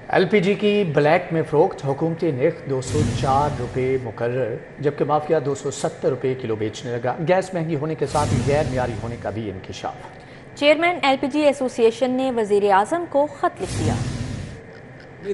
L P جی کی black میں فروخت حکومتی نرخ 204 روپے مقرر، جبکہ مافیا 270 روپے کلو بیچنے لگا۔ گیس مہنگی ہونے کے ساتھ ہی غیر معیاری ہونے کا بھی انکشاف۔ چیئرمین ایل پی جی ایسوسی ایشن نے وزیر اعظم کو خط لکھ دیا۔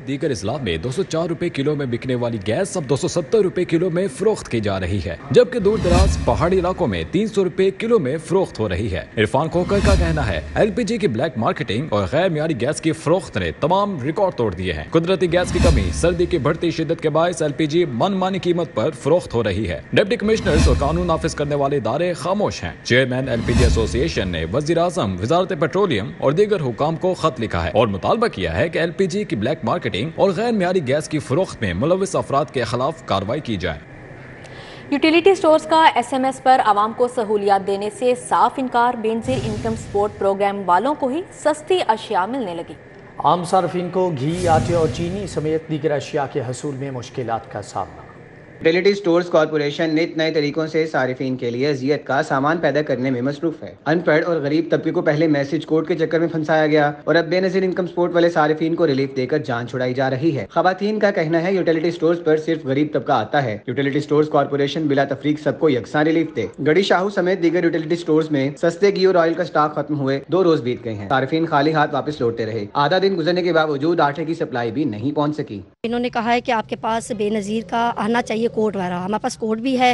دیگر اضلاع میں 204 روپے کلو میں بکنے والی گیس اب 270 روپے کلو میں فروخت کی جا رہی ہے، جبکہ دور دراز پہاڑی علاقوں میں 300 روپے کلو میں فروخت ہو رہی ہے۔ عرفان کھوکر کا کہنا ہے ایل پی جی کی بلیک مارکیٹنگ اور غیر معیاری گیس کی فروخت نے تمام ریکارڈ توڑ دیے ہیں۔ قدرتی گیس کی کمی، سردی کی بڑھتی شدت کے باعث ایل پی جی من مانی قیمت پر فروخت ہو رہی ہے۔ ڈپٹی کمشنرز اور قانون نافذ کرنے والے ادارے خاموش ہیں۔ چیئرمین ایل پی جی ایسوسی ایشن نے وزیر اعظم، وزارت پیٹرولیم اور دیگر حکام کو خط لکھا ہے اور مطالبہ کیا ہے کہ ایل پی جی کی بلیک مارکیٹنگ اور غیر معیاری گیس کی فروخت میں ملوث افراد کے خلاف کارروائی کی جائے۔ یوٹیلیٹی سٹورز کا ایس ایم ایس پر عوام کو سہولیات دینے سے صاف انکار، بے نظیر انکم سپورٹ پروگرام والوں کو ہی سستی اشیاء ملنے لگی۔ عام صارفین کو گھی، آٹے اور چینی سمیت دیگر اشیاء کے حصول میں مشکلات کا سامنا۔ یوٹیلیٹی سٹورز کارپوریشن نت نئے طریقوں سے صارفین کے لیے اذیت کا سامان پیدا کرنے میں مصروف ہے۔ ان پڑھ اور غریب طبقے کو پہلے میسج کوڈ کے چکر میں پھنسایا گیا اور اب بے نظیر انکم سپورٹ والے صارفین کو ریلیف دے کر جان چھڑائی جا رہی ہے۔ خواتین کا کہنا ہے یوٹیلیٹی سٹورز پر صرف غریب طبقہ آتا ہے۔ یوٹیلیٹی سٹورز کارپوریشن بلا تفریق سب کو یکساں ریلیف دے۔ گڑی شاہو سمیت دیگر یوٹیلیٹی سٹورز میں سستے گھی اور آئل کا سٹاک ختم ہوئے 2 روز بیت گئے ہیں۔ صارفین خالی ہاتھ واپس لوٹتے رہے۔ آدھا دن گزرنے کے باوجود آٹے کی سپلائی بھی نہیں پہنچ سکی۔ انہوں نے کہا ہے کہ آپ کے پاس بے نظیر کا آنا چاہیے کوڈ وغیرہ، ہمارے پاس کوڈ بھی ہے،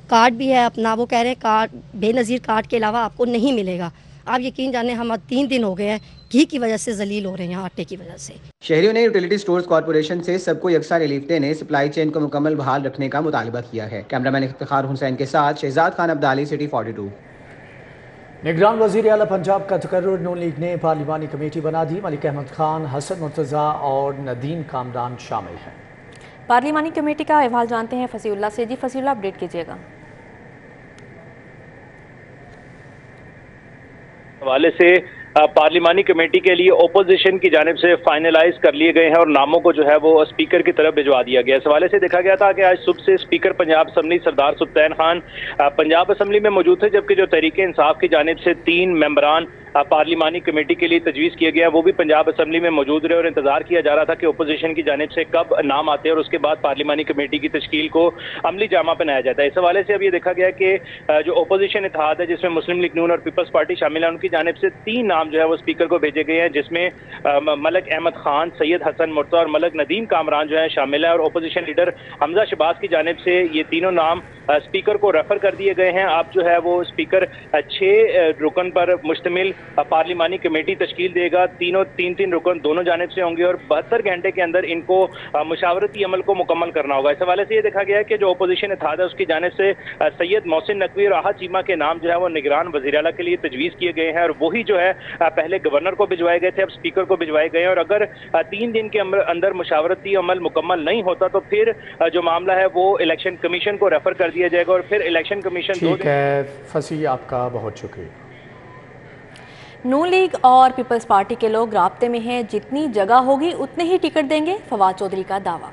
کارڈ بھی ہے اپنا، وہ کہہ رہے ہیں کارڈ بے نظیر کارڈ کے علاوہ آپ کو نہیں ملے گا۔ آپ یقین جانیں ہم 3 دن ہو گئے ہیں گھی کی وجہ سے ذلیل ہو رہے ہیں، آٹے کی وجہ سے۔ شہریوں نے یوٹیلیٹی سٹورز کارپوریشن سے سب کو یکساں ریلیف دینے، سپلائی چین کو مکمل بحال رکھنے کا مطالبہ کیا ہے۔ کیمرہ مین افتخار حسین کے ساتھ شہزاد خان عبدالی، سٹی 42۔ نگران وزیر اعلیٰ پنجاب کا تقرر، نون لیگ نے پارلیمانی کمیٹی بنا دی۔ ملک احمد خان، حسن مرتضیٰ اور ندیم کامران شامل ہیں۔ پارلیمانی کمیٹی کا احوال جانتے ہیں فصیح اللہ سے۔ جی فصیح اللہ، اپڈیٹ کیجیے گا۔ حوالے سے پارلیمانی کمیٹی کے لیے اپوزیشن کی جانب سے فائنلائز کر لیے گئے ہیں اور ناموں کو جو ہے وہ اسپیکر کی طرف بھجوا دیا گیا۔ اس حوالے سے دیکھا گیا تھا کہ آج صبح سے اسپیکر پنجاب اسمبلی سردار سلطان خان پنجاب اسمبلی میں موجود تھے، جبکہ جو تحریک انصاف کی جانب سے 3 ممبران پارلیمانی کمیٹی کے لیے تجویز کیا گیا وہ بھی پنجاب اسمبلی میں موجود رہے اور انتظار کیا جا رہا تھا کہ اپوزیشن کی جانب سے کب نام آتے ہیں اور اس کے بعد پارلیمانی کمیٹی کی تشکیل کو عملی جامہ پہنایا جاتا ہے۔ اس حوالے سے اب یہ دیکھا گیا کہ جو اپوزیشن اتحاد ہے جس میں مسلم لیگ نون اور پیپلز پارٹی شامل ہیں، ان کی جانب سے 3 نام جو ہے وہ اسپیکر کو بھیجے گئے ہیں، جس میں ملک احمد خان، سید حسن مرتضیٰ اور ملک ندیم کامران جو ہیں شامل ہیں، اور اپوزیشن لیڈر حمزہ شہباز کی جانب سے یہ تینوں نام اسپیکر کو ریفر کر دیے گئے ہیں۔ اب جو ہے وہ اسپیکر 6 رکن پر مشتمل پارلیمانی کمیٹی تشکیل دے گا۔ تین رکن دونوں جانب سے ہوں گے اور 72 گھنٹے کے اندر ان کو مشاورتی عمل کو مکمل کرنا ہوگا۔ اس حوالے سے یہ دیکھا گیا ہے کہ جو اپوزیشن اتحاد ہے اس کی جانب سے سید محسن نقوی اور راحت چیمہ کے نام جو ہے وہ نگران وزیر اعلیٰ کے لیے تجویز کیے گئے ہیں اور وہی جو ہے پہلے گورنر کو بھجوائے گئے تھے، اب اسپیکر کو بھجوائے گئے ہیں، اور اگر 3 دن کے اندر مشاورتی عمل مکمل نہیں ہوتا تو پھر جو معاملہ ہے وہ الیکشن کمیشن کو ریفر کر دیا جائے گا اور پھر الیکشن کمیشن ٹھیک ہے فصیح، آپ کا بہت شکریہ۔ نون لیگ اور پیپلز پارٹی کے لوگ رابطے میں ہیں، جتنی جگہ ہوگی اتنے ہی ٹکٹ دیں گے، فواد چودھری کا دعویٰ۔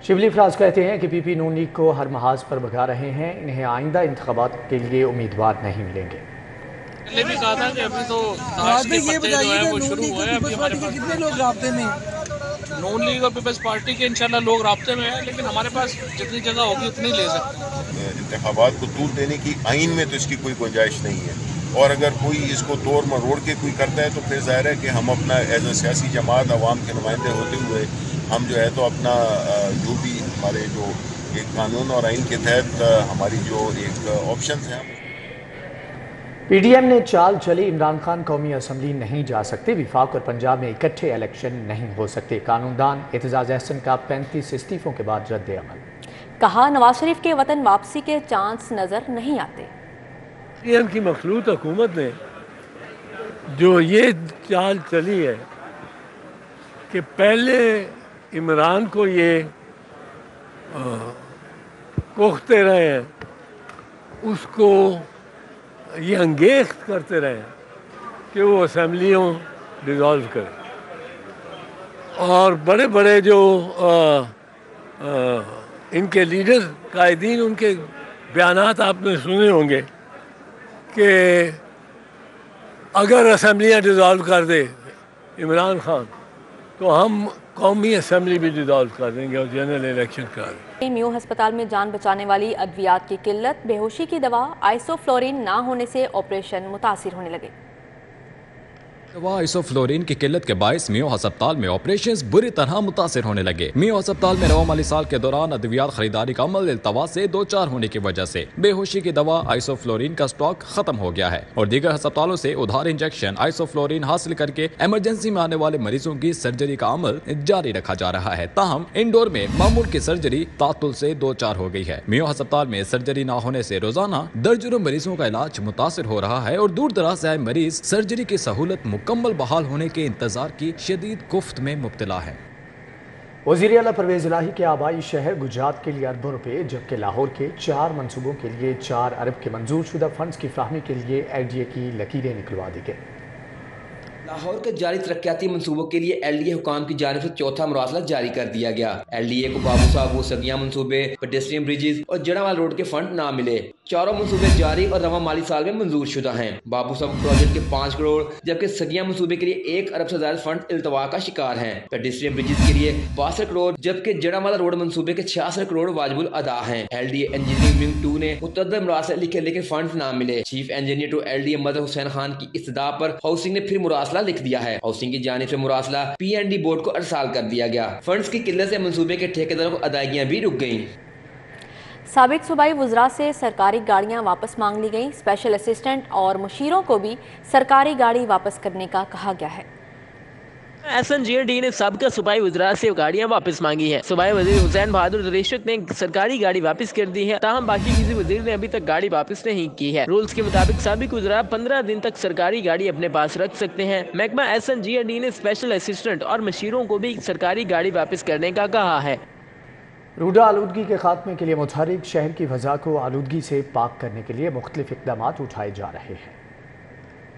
شبلی فراز کہتے ہیں کہ پی پی نون لیگ کو ہر محاذ پر بھگا رہے ہیں، انہیں آئندہ انتخابات کے لیے امیدوار نہیں ملیں گے۔ پہلے بھی کہا تھا کہ ابھی تو یہ بتائیے کہ نون لیگ اور پیپلز پارٹی کے کتنے لوگ رابطے میں ہیں؟ نون لیگ اور پیپلز پارٹی کے انشاءاللہ لوگ رابطے میں ہیں، لیکن ہمارے پاس جتنی جگہ ہوگی اتنی لے سکتے ہیں۔ انتخابات کو طول دینے کی آئین میں تو اس کی کوئی گنجائش نہیں ہے، اور اگر کوئی اس کو توڑ مروڑ کے کوئی کرتا ہے تو پھر ظاہر ہے کہ ہم اپنا ایز اے سیاسی جماعت عوام کے نمائندے ہوتے ہوئے ہم جو ہے تو اپنا جو بھی ہمارے جو ایک قانون اور آئین کے تحت ہماری جو ایک آپشنز ہیں۔ پی ڈی ایم نے چال چلی، عمران خان قومی اسمبلی نہیں جا سکتے، وفاق اور پنجاب میں اکٹھے الیکشن نہیں ہو سکتے۔ قانون دان اعتزاز احسن کا 35 استعفوں کے بعد رد عمل۔ کہا نواز شریف کے وطن واپسی کے چانس نظر نہیں آتے۔ پی ایم کی مخلوط حکومت نے جو یہ چال چلی ہے کہ پہلے عمران کو یہ کوختے رہے ہیں، اس کو یہ انگیخت کرتے رہے کہ وہ اسمبلیوں ڈیزالو کرے، اور بڑے بڑے جو ان کے لیڈر قائدین ان کے بیانات آپ نے سنے ہوں گے کہ اگر اسمبلیاں ڈیزالو کر دے عمران خان تو ہم कौमी असम्बली भी डिसॉल्व कर देंगे और जनरल इलेक्शन करा देंगे। मेयो अस्पताल में जान बचाने वाली अद्वियात की किल्लत, बेहोशी की दवा आइसोफ्लोरिन ना होने से ऑपरेशन मुतासिर होने लगे। दवा आइसोफ्लोरिन की किल्लत के बायस मेयो अस्पताल में ऑपरेशंस बुरी तरह मुतासिर होने लगे। मेयो अस्पताल में रवा माली साल के दौरान अद्वियात खरीदारी का अमल इल्तवा से दो चार होने की वजह से बेहोशी की दवा आइसोफ्लोरिन का स्टॉक खत्म हो गया है और दीगर अस्पतालों से उधार इंजेक्शन आइसोफ्लोरिन हासिल करके इमरजेंसी में आने वाले मरीजों की सर्जरी का अमल जारी रखा जा रहा है। ताहम इंडोर में मामूल की सर्जरी तातुल से दो चार हो गई है। मेयो अस्पताल में सर्जरी न होने से रोजाना दर्जनों मरीजों का इलाज मुतासिर हो रहा है और दूर दराज से आए मरीज सर्जरी की सहूलत मुकम्मल बहाल होने के इंतजार की शदीद कुफ्त में मुब्तला है। वज़ीर आला परवेज इलाही के आबाई शहर गुजरात के लिए अरबों रुपए, जबकि लाहौर के 4 मंसूबों के लिए 4 अरब के मंजूर शुदा फंड्स की फ्राहमी के लिए LDA की लकीरें निकलवा दी गई। लाहौर के जारी तरक्याती मंसूबों के लिए LDA हुकाम की जानिब से चौथा मुरासला जारी कर दिया गया। LDA को बाबू साहब वो सगिया मंसूबे, पेडेस्ट्रियन ब्रिजेस और जड़ावाल रोड के फंड ना मिले। चारों मंसूबे जारी और रवा माली साल में मंजूर शुदा हैं। बाबू साहब प्रोजेक्ट के 5 करोड़ जबकि सगिया मंसूबे के लिए 1 अरब से ज्यादा फंड इल्तवा का शिकार हैं। पेडेस्ट्रियन ब्रिजेस के लिए 62 करोड़ जबकि जड़ावाला रोड मंसूबे के 66 करोड़ वाजिबुल अदा हैं। LDA इंजीनियरिंग विंग 2 ने मुतअद्दिद मुरासले लिखे लेकिन फंड ना मिले। चीफ इंजीनियर टू LDA मदर हुसैन खान की इस्तदा पर हाउसिंग ने फिर मुरासला लिख दिया है। हाउसिंग की जानिब से मुरासला PND बोर्ड को अरसाल कर दिया गया। फंड्स की किल्लत से मंसूबे के ठेकेदारों को अदायगियां भी रुक गईं। साबिक सूबाई वुज़रा से सरकारी गाड़ियां वापस मांग ली गईं। स्पेशल असिस्टेंट और मुशीरों को भी सरकारी गाड़ी वापस करने का कहा गया है। SNGRD ने सबका सूबाई वज़रा से गाड़ियां वापस मांगी हैं। सूबाई वज़ीर हुसैन बहादुर रिश्वत ने सरकारी गाड़ी वापस कर दी है, ताहम बाकी किसी वज़ीर ने अभी तक गाड़ी वापस नहीं की है। रूल्स के मुताबिक साबिक वज़रा 15 दिन तक सरकारी गाड़ी अपने पास रख सकते हैं। महकमा SNGRD ने स्पेशल असिस्टेंट और मशीरों को भी सरकारी गाड़ी वापस करने का कहा है। रूडा आलूदगी के खात्मे के लिए मुतहरिक शहर की फ़ज़ा को आलूदगी से पाक करने के लिए मुख्तलिफ इक़दाम उठाए जा रहे हैं।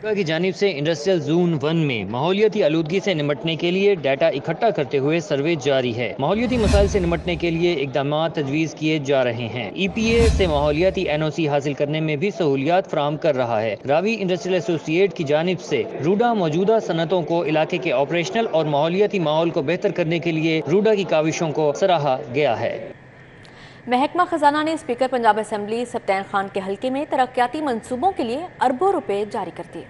की जानिब से इंडस्ट्रियल जोन 1 में माहौलियाती आलूदगी से निपटने के लिए डाटा इकट्ठा करते हुए सर्वे जारी है। माहौलियाती मसाइल से निपटने के लिए इकदाम तजवीज़ किए जा रहे हैं। EPA से माहौलियाती NOC हासिल करने में भी सहूलियात फराहम कर रहा है। रावी इंडस्ट्रियल एसोसिएट की जानिब से रूडा मौजूदा सनतों को इलाके के ऑपरेशनल और माहौलियाती माहौल को बेहतर करने के लिए रूडा की काविशों को सराहा गया है। महकमा खजाना ने स्पीकर पंजाब असम्बली सब्तैन खान के हल्के में तरक्याती मंसूबों के लिए अरबों रुपए जारी कर दिए।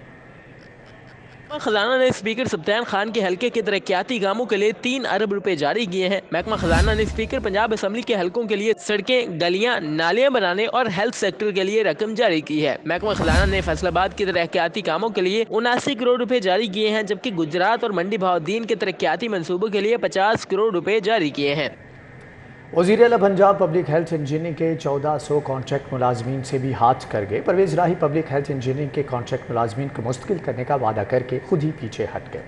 खजाना ने स्पीकर सब्तैन खान के हल्के के तरक्याती कामों के लिए 3 अरब रुपए जारी किए हैं। महकमा खजाना ने स्पीकर पंजाब असम्बली के हल्कों के लिए सड़कें, गलियां, नालियां बनाने और हेल्थ सेक्टर के लिए रकम जारी की है। महकमा खजाना ने फैसलाबाद के तरक्याती कामों के लिए 79 करोड़ रुपए जारी किए हैं, जबकि गुजरात और मंडी बहाउद्दीन के तरक्याती मंसूबों के लिए 50 करोड़ रुपए जारी किए हैं। वज़ीर आला पंजाब पब्लिक हेल्थ इंजीनियरिंग के 1400 कॉन्ट्रैक्ट मुलाजमीन से भी हाथ कर गए। परवेज इलाही पब्लिक हेल्थ इंजीनियरिंग के कॉन्ट्रैक्ट मुलाजमीन को मुस्तकिल करने का वादा करके खुद ही पीछे हट गए।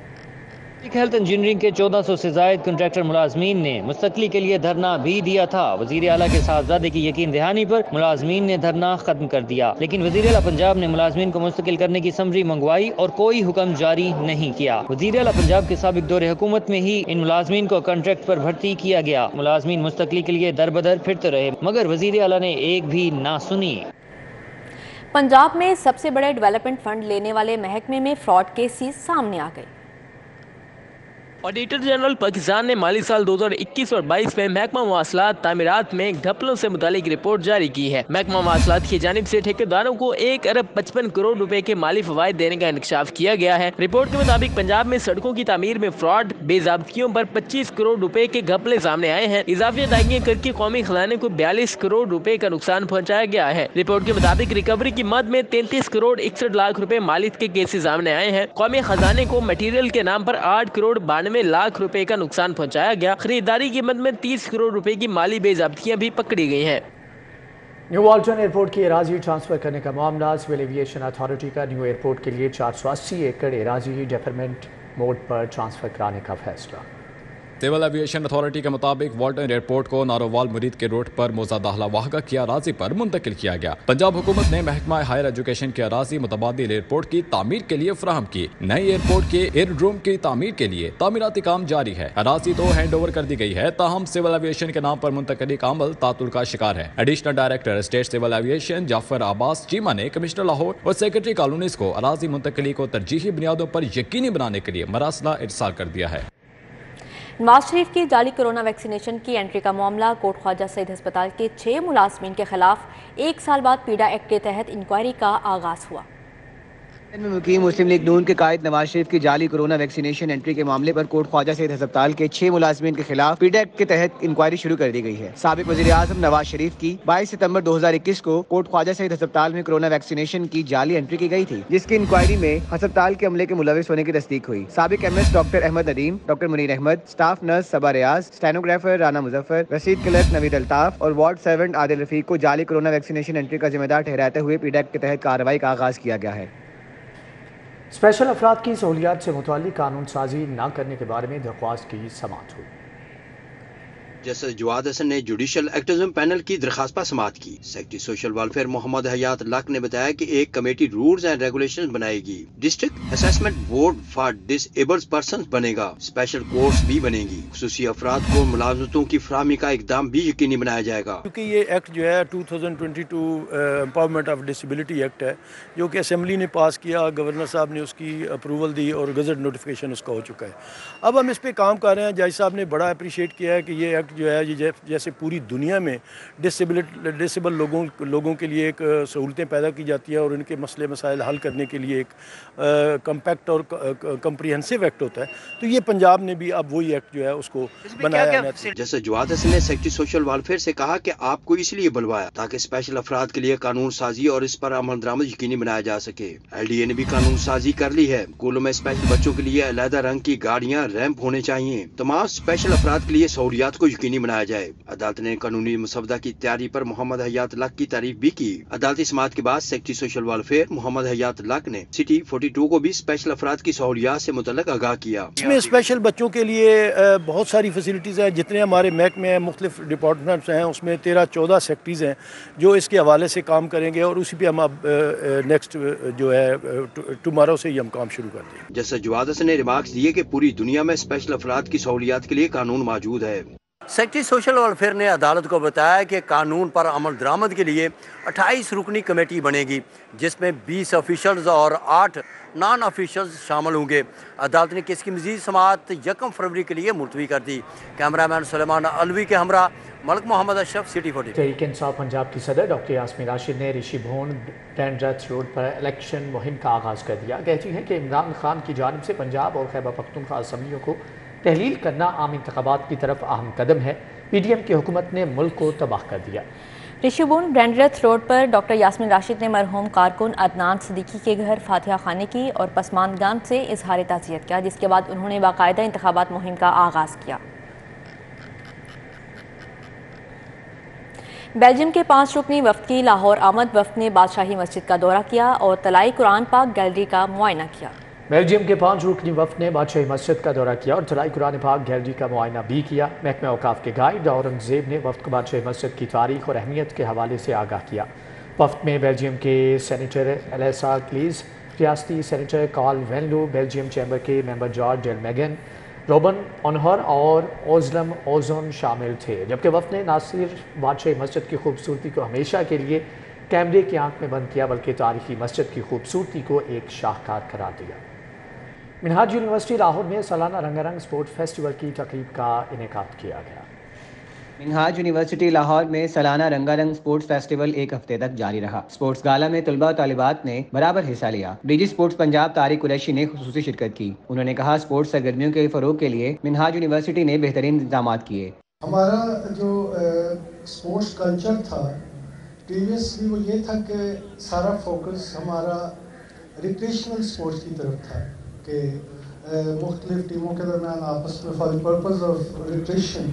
पब्लिक हेल्थ इंजीनियरिंग के 1400 से जायद कॉन्ट्रैक्टर मुलाजमीन ने मुस्तकली के लिए धरना भी दिया था। वज़ीर आला के साहबजादे की यकीन दहानी पर मुलाजमीन ने धरना खत्म कर दिया, लेकिन वज़ीर आला पंजाब ने मुलाजमीन को मुस्तकिल करने की समरी मंगवाई और कोई हुक्म जारी नहीं किया। वज़ीर आला पंजाब के साबिक दौरे हुकूमत में ही इन मुलाजमीन को कॉन्ट्रैक्ट पर भर्ती किया गया। मुलाजमीन मुस्तकली के लिए दर बदर फिरते रहे, मगर वज़ीर आला ने एक भी ना सुनी। पंजाब में सबसे बड़े डेवलपमेंट फंड लेने वाले महकमे में फ्रॉड केसेस सामने आ गए। ऑडिटर जनरल पाकिस्तान ने माली साल 2021 और 22 में महकमा मवासलात तामीरात में घपलों से मुतालिक रिपोर्ट जारी की है। महकमा मवासलात की जानिब से ठेकेदारों को 1 अरब 55 करोड़ रुपए के माली फवायद देने का इंकशाफ किया गया है। रिपोर्ट के मुताबिक पंजाब में सड़कों की तामीर में फ्रॉड, बेज़ाब्तियों पर 25 करोड़ रुपए के घपले सामने आए हैं। इजाफी अदायगियां करके कौमी खजाने को 42 करोड़ रुपए का नुकसान पहुँचाया गया है। रिपोर्ट के मुताबिक रिकवरी की मद में 33 करोड़ 61 लाख रुपए मालियत के केसेस सामने आए हैं। कौमी खजाने को मटीरियल के नाम पर 8 करोड़ 92 लाख रुपए का नुकसान पहुंचाया गया। खरीदारी की मद में 30 करोड़ रुपए की माली बेज़ाब्तियां भी पकड़ी गई हैं। न्यू वाल्टन एयरपोर्ट की एराजी ट्रांसफर करने का मामला। सिविल एविएशन अथॉरिटी का न्यू एयरपोर्ट के लिए 480 एकड़ एराजी डेफरमेंट मोड पर ट्रांसफर कराने का फैसला। सिविल एविएशन अथॉरिटी के मुताबिक वाल्टन एयरपोर्ट को नारोवाल मुरीद के रोड पर मोजादाहला वाहगा की अराजी पर मुंतकिल किया गया। पंजाब हुकूमत ने महकमा हायर एजुकेशन की अराजी मुतबादिल एयरपोर्ट की तामीर के लिए फराहम की। नए एयरपोर्ट के एयरड्रोम की तामीर के लिए तामीराती काम जारी है। अराजी तो हैंड ओवर कर दी गई है, ताहम सिविल एविएशन के नाम पर मुंतकली का अमल तातुल का शिकार है। Additional director state civil aviation Jafar Abbas Cheema ने कमिश्नर लाहौर और सेक्रेटरी कॉलोनीज को अराजी मुंतकली को तरजीही बुनियादों पर यकीनी बनाने के लिए मरासला इरसाल कर दिया है। नवाज शरीफ की जाली कोरोना वैक्सीनेशन की एंट्री का मामला कोट ख्वाजा सईद अस्पताल के 6 मुलाजमीन के खिलाफ 1 साल बाद पीडा एक्ट के तहत इंक्वायरी का आगाज हुआ। में मुकीम मुस्लिम लीग नून के कायद नवाज शरीफ की जाली कोरोना वैक्सीनेशन एंट्री के मामले पर कोट ख्वाजा सईद अस्पताल के 6 मुलाजमीन के खिलाफ पीडा एक्ट के तहत इंक्वायरी शुरू कर दी गई है। साबिक वजीर आजम नवाज शरीफ की 22 सितंबर 2021 को कोट ख्वाजा सईद अस्पताल में कोरोना वैक्सीनेशन की जाली एंट्री की गई थी, जिसकी इंक्वायरी में अस्पताल के अमले के मुलविस होने की तस्दीक हुई। साबिक MS doctor Ahmed Nadeem, doctor Munir Ahmed, staff nurse Saba Riaz, stenographer Rana Muzaffar, रसीद क्लर्क नवीद अल्ताफ और वार्ड सर्वेंट आदिल रफीक को जाली कोरोना वैक्सीनेशन एंट्री का जिम्मेदार ठहराते हुए पीडा एक्ट के तहत कार्रवाई का आगाज किया गया है। स्पेशल अफराद की सहूलियात से मुताल्लिक कानून साजी न करने के बारे में दरख्वास्त की समाअत हुई। जस्टिस जवाद हसन ने जुडिशल एक्टिविज्म पैनल की दरखास्त पर समाअत की। सेक्रेटरी सोशल वेलफेयर मोहम्मद हयात लक ने बताया कि एक कमेटी रूल्स एंड रेगुलेशंस बनाएगी। District assessment board for disabled person बनेगा। स्पेशल कोर्स भी बनेगी। खुसूसी अफराद को मुलाजमतों की फराहमी का इकदाम भी यकीनी बनाया जाएगा। क्योंकि ये एक्ट जो है 2022 एम्पावरमेंट ऑफ डिसेबिलिटी एक्ट है, जो कि असेंबली ने पास किया, गवर्नर साहब ने उसकी अप्रूवल दी और गजट नोटिफिकेशन उसका हो चुका है। अब हम इस पे काम कर रहे हैं। जज साहब ने बड़ा अप्रिशिएट किया है कि ये एक्ट जो है ये जैसे पूरी दुनिया में डिसेबल लोगों के लिए एक सहूलतें पैदा की जाती है और उनके मसले मसाइल हल करने के लिए एक कम्पैक्ट और कम्प्रीहेंसिव एक्ट होता है, तो ये पंजाब ने भी अब वही एक्ट जो है उसको बनाया है। जैसे जवाद हसन ने सेक्रेटरी सोशल वेलफेयर से कहा कि आपको इसलिए बुलवाया ताकि स्पेशल अफराद के लिए कानून साजी और इस पर अमल दरामद यकीनी बनाया जा सके। LDA ने भी कानून साजी कर ली है। स्कूलों में स्पेशल बच्चों के लिए अलहदा रंग की गाड़ियाँ रैंप होने चाहिए। तमाम स्पेशल अफराद के लिए सहूलियात को यकीनी बनाया जाए। अदालत ने कानूनी मसवदा की तैयारी पर मोहम्मद हयात लक की तारीफ भी की। अदालती समाअत के बाद सेक्रेटरी सोशल वेलफेयर मोहम्मद हयात लक ने सिटी 42 को भी स्पेशल अफराद की सहूलियात से मुतल्लिक आगाह किया। इसमें स्पेशल बच्चों के लिए बहुत सारी फैसिलिटीज़ हैं। जितने हमारे महकमे हैं, मुख्तलिफ डिपार्टमेंट्स हैं, उसमें 13-14 सेक्रेटरीज हैं जो इसके हवाले से काम करेंगे और उसी पे हम अब नेक्स्ट जो है टुमारो से ही हम काम शुरू कर देंगे। जैसे जवाद हसन ने रिमार्क्स दिए कि पूरी दुनिया में स्पेशल अफराद की सहूलियात के लिए कानून मौजूद है। सेक्रेटरी सोशल वेलफेयर ने अदालत को बताया कि कानून पर अमल दरामद के लिए 28 रुकनी कमेटी बनेगी, जिसमें 20 ऑफिशल्स और 8 नॉन ऑफिशल्स शामिल होंगे। अदालत ने केस की मजीद समाअत 1 फरवरी के लिए मुलतवी कर दी। कैमरामैन सुलेमान अलवी के हमरा मलिक मोहम्मद अशरफ, सिटी 40। तहरीक इंसाफ पंजाब की सदर डॉक्टर यास्मीन राशिद ने ऋषि भवन ब्रैंडरेथ रोड पर इलेक्शन मुहिम का आगाज़ कर दिया। कहती हैं कि इमरान खान की जानिब से पंजाब और खैबर पख्तूनख्वा असम्बलियों को तहलील करना आम इंतखाबात की तरफ अहम कदम है। PDM की हुकूमत ने मुल्क को तबाह कर दिया। ऋषि भवन ब्रैंडरेथ रोड पर डॉक्टर यास्मीन राशिद ने मरहूम कारकुन अदनान सिद्दीकी के घर फातिहा खाने की और पसमानदगान से इजहार ताज़ियत किया, जिसके बाद उन्होंने बाकायदा इंतखाबात मुहिम का आगाज़ किया। बेल्जियम के 5 रुकनी वफ्द की लाहौर आमद वफ्द ने बादशाही मस्जिद का दौरा किया और तलाई कुरान पाक गैलरी का मुआयना किया। बेल्जियम के 5 रुकनी वफ्द ने बादशाही मस्जिद का दौरा किया और तलाई कुरान पाक गैलरी का मुआयना भी किया। महकमा औकाफ के गाइड औरंगजेब ने वफ्द को बादशाही मस्जिद की तारीख और अहमियत के हवाले से आगाह किया। वफ्द में बेल्जियम के सेनेटर एलेसा क्लीज, रियासती सेनेटर कार्ल वेनलो, बेल्जियम चैम्बर के मेंबर जॉर्ज डेल मैगन, रोबन ऑनहर और ओजलम ओजोन शामिल थे। जबकि वफ्द ने ना सिर्फ बादशाही मस्जिद की खूबसूरती को हमेशा के लिए कैमरे की आंख में बंद किया, बल्कि तारीखी मस्जिद की खूबसूरती को एक शाहकार करार दिया। मिनहाज यूनिवर्सिटी लाहौर में सालाना रंगारंग स्पोर्ट्स फेस्टिवल की तकरीब का इनेकाद किया गया। मिनहाज यूनिवर्सिटी लाहौर में सालाना रंगारंग स्पोर्ट्स फेस्टिवल 1 हफ्ते तक जारी रहा। स्पोर्ट्स गाला में तलबा और तालिबात ने बराबर हिस्सा लिया। डीजी स्पोर्ट्स पंजाब तारिक कुरैशी ने खुसूसी शिरकत की। उन्होंने कहा, स्पोर्ट्स सरगर्मियों के फरोग के लिए मिनहाज यूनिवर्सिटी ने बेहतरीन इंतजाम किए। हमारा जो स्पोर्ट्स कल्चर था प्रीवियसली वो ये था कि सारा फोकस हमारा रिक्रिएशनल स्पोर्ट्स की तरफ था कि मुख्तलिफ टीमों के दरमियान आपस में for the purpose of recreation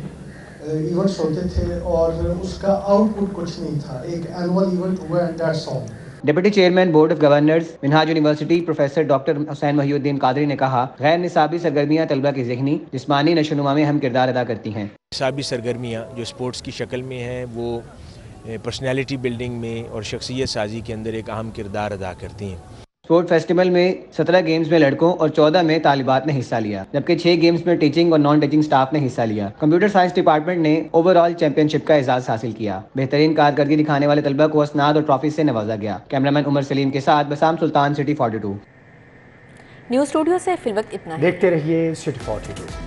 events होते थे और उसका आउटपुट कुछ नहीं था। एक एनुअल इवेंट हुआ and that's all. Deputy chairman board of governors Minhaj University professor doctor Hussain Mohiuddin Qadri ने कहा, गैर निसाबी सरगर्मियां तलबा की ज़हनी जिस्मानी नशोनुमा में अहम किरदार अदा करती हैं। निसाबी सरगर्मियां जो स्पोर्ट्स की शक्ल में हैं वो पर्सनैलिटी बिल्डिंग में और शख्सियत साजी के अंदर एक अहम किरदार अदा करती हैं। स्पोर्ट फेस्टिवल में 17 गेम्स में लड़कों और 14 में तालिबात ने हिस्सा लिया, जबकि 6 गेम्स में टीचिंग और नॉन टीचिंग स्टाफ ने हिस्सा लिया। कंप्यूटर साइंस डिपार्टमेंट ने ओवरऑल चैंपियनशिप का एजाज हासिल किया। बेहतरीन कारकर्दगी दिखाने वाले तलबा को असनाद और ट्रॉफी से नवाजा गया। कैमरामैन उमर सलीम के साथ बसाम सुल्तान, सिटी 42। न्यूज़ स्टूडियो से फिलवक्त इतना। देखते रहिए सिटी 42।